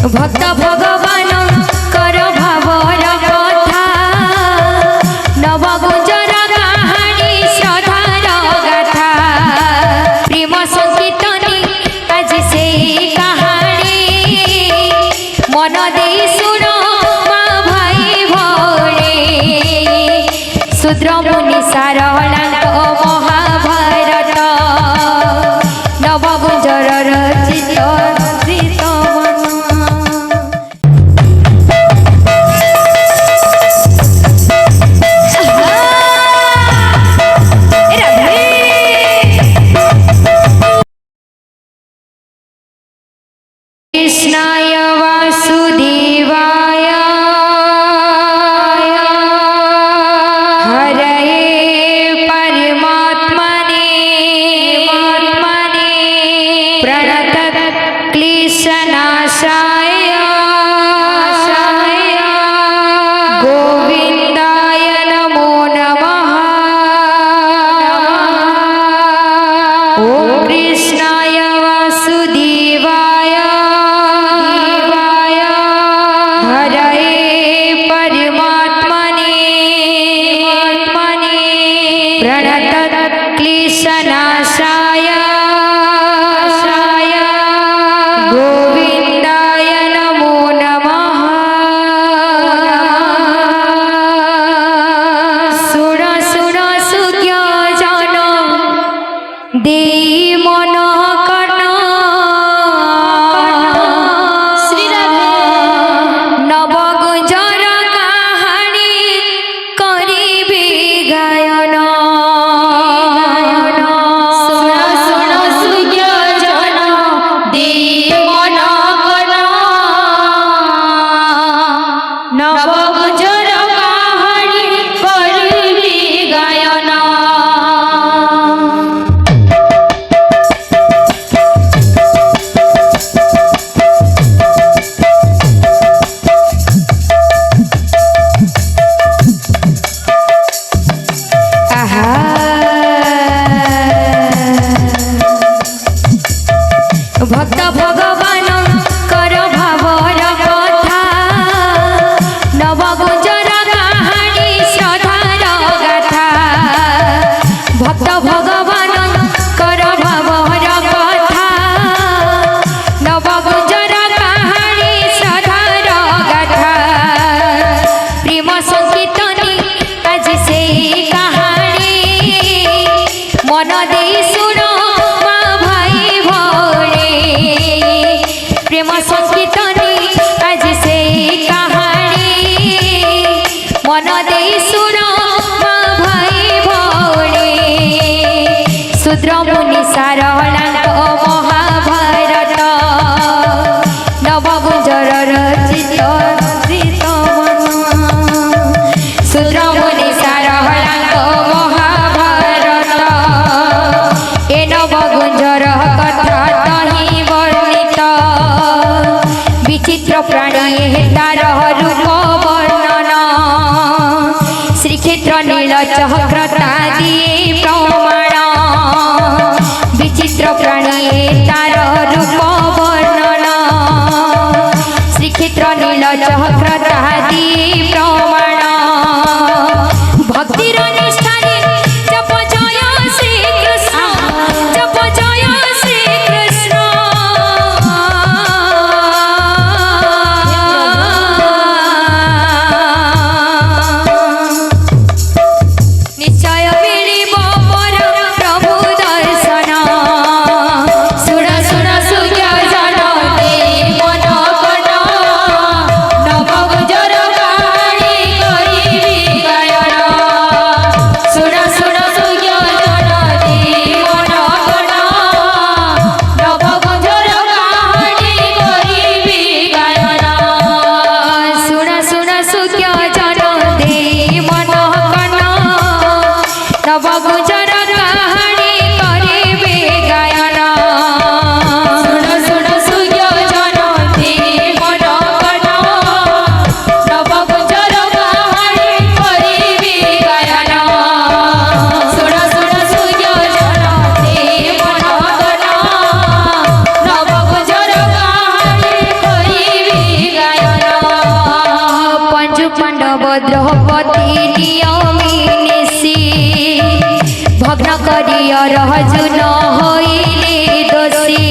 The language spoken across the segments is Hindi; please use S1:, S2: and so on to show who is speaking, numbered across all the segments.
S1: भक्त भगवान कर भावर कथा नव गुजर कहानी श्रद्धार गाथा प्रेम संकीर्तनी आज से कहानी मन दे सुन माँ भाई भौणी शूद्र मुनि सारला महाभारत नव गुजर रचित कृष्णाय वासुदेवाय हरये परमात्मने प्रणतक्लेशनाशाय गोविन्दाय नमो नमः। ॐ कृष्णाय वासुदेवाय हरये परमात्मने प्रणतक्लेशनाशाय गोविन्दाय नमो नमः। सुर सुर सुज्ञ जन देई मन कर्ण नव गुजर कहानी करिबे गायन। सुन सुन सुज्ञ जन देई मन कर्ण नव गुजर कहानी करिबे गायन। भक्त भगवान कर भावर कथा नव गुजर कहानी श्रद्धार गाथा भक्त भगवान कर भावर कथा नव गुजर कहानी श्रद्धार गाथा प्रेम संकीर्तनी आज से कहानी मन दे सुन माँ भाई भौणी प्रेम संकीर्तनी आज से कहानी मन दे सुन माँ भाई भौणी शूद्र मुनि सारला महाभारत नव गुजर रचित शूद्र मुनि सारला महाभारत ए नव गुंजर कथा तही वर्णित विचित्र प्राणी तार रूप वर्णन श्रीक्षेत्र नील चक्रता दिए प्रमाण विचित्र प्राणी तार रूप वर्णन श्रीक्षेत्र नील चक्रता दिए प्रमाण भक्तिर निष्ठारे जप जय श्री कृष्ण जप जय श्री कृष्ण निश्चय मिलिब पर प्रभु दर्शन सुर सुर सुज्ञ जन देई मन कर्ण नव गुजर कहानी अर्जुन होइले दोषी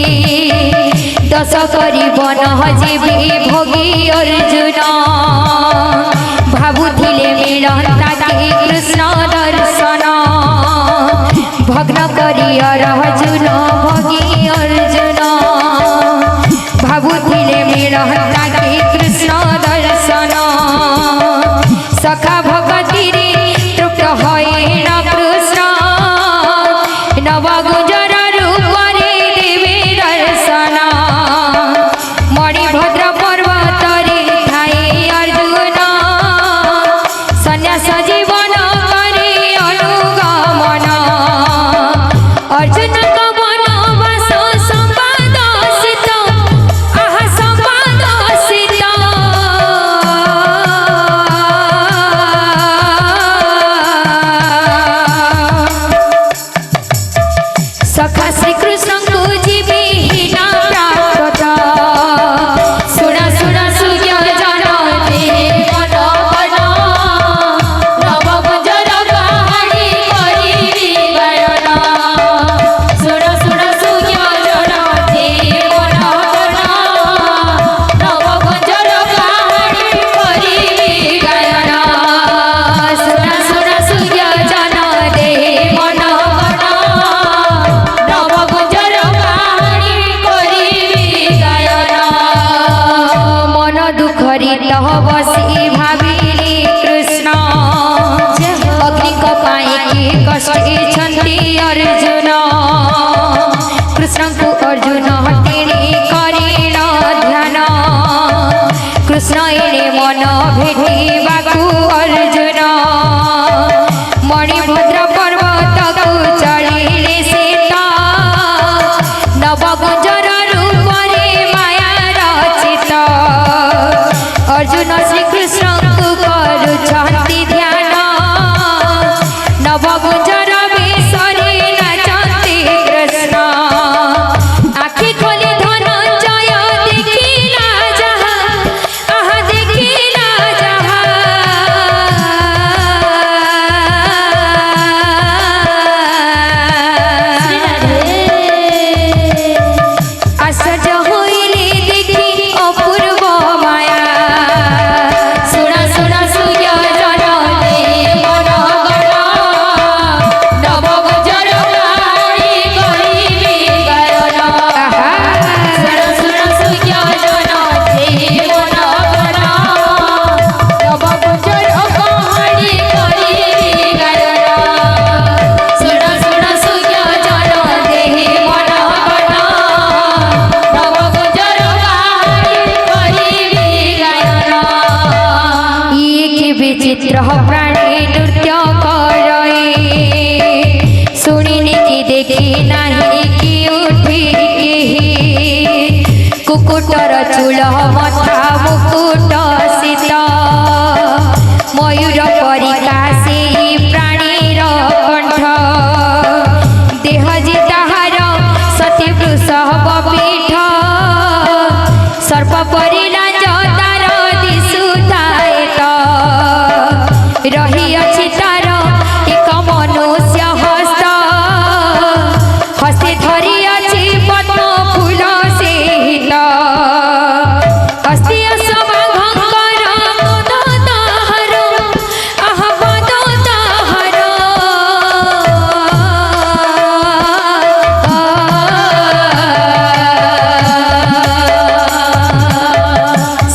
S1: दश करिबन जीवी भोगी अर्जुन भाबुथिले मिलंता के कृष्ण दर्शन भग्न करी अर्जुन भोगी अर्जुन भाबुथिले मिलंता के कृष्ण दर्शन सखा भगति रे तृप्त होइन कृष्ण नवगुंजर रूप रे देवे दर्शन मणिभद्र पर्वत रे थाए अर्जुन सन्यास जीवन करे अनुगमन अर्जुन वनवास संवाद सित आहा संवाद सित सखा श्री कृष्ण को जीवी ना प्राप्त सुना सुना सूर्य जन देव नवन नव गुंजर कहानी करी गायन सुना सुना सूर्य जन देव नवन नव गुंजर कहानी करी गायन सुना सुना सूर्य जन देव नवन नव गुंजर कहानी करी गायन मन दुखरित बसी भाविले कृष्ण अग्नि कपाई के कष्ट छन्ति अर्जुन कृष्ण को अर्जुन तेरे करेण ध्यान कृष्ण एने मन भेटिबाकु अर्जुन मणिभद्र पर्वत को चढ़िले सीता नवगुंजर रूप रे माया रचित अर्जुन श्री कृष्ण को करुछन्ति ध्यान नवगुंजर वेश रे नाचन्ति कृष्ण आखि खोली धनंजय देखिला जहा आहा देखिला जहा आश्चर्य होइले देखि अपूर्व माया सुना सुना सूर्य जन देव नवन नव गुंजर कहानी करिबे गायन सुना सुना सूर्य जन देव नवन नव गुंजर कहानी करिबे गायन सुना सुना सूर्य जन देव नवन नव गुंजर कहानी करिबे गायन एक विचित्र प्राणी नृत्य करे सुनिने की देखी नाही कि उठी कुकुटर चूल मथा मुकुट सीत मयूर परिका से प्राणीर कंठ देह जे ताहार सती वृषभ पीठ सर्प परिला तार दिशुଥାଏ त रहिअछि तार एक मनुष्य हस्त हस्ते धरिअछि पद्म फूल सहित हस्ते असमाघंकर पद ताहार आहा पद ताहार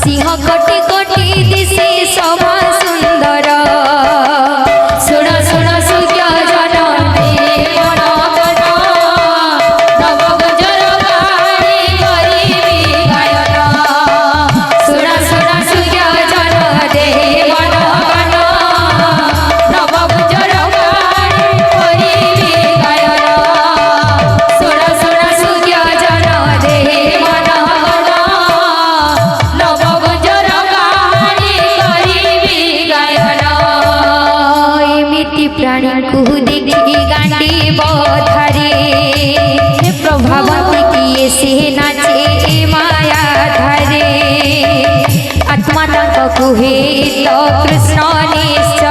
S1: सिंह कोटि कोटि दिशे शोभा सुंदर सुना सुना सूर्य जन देव नवन नव गुंजर कहानी करिबे गायन सुना सुना सूर्य जन देव नवन नव गुंजर कहानी करिबे गायन सुना सुना सूर्य जन देव नवन नव गुंजर कहानी करिबे गायन एमिति प्राणी को देखी गांडी बधारे प्रभावती किए से नाचे माया धारे आत्मा तक कुहे तो कृष्ण निश्चय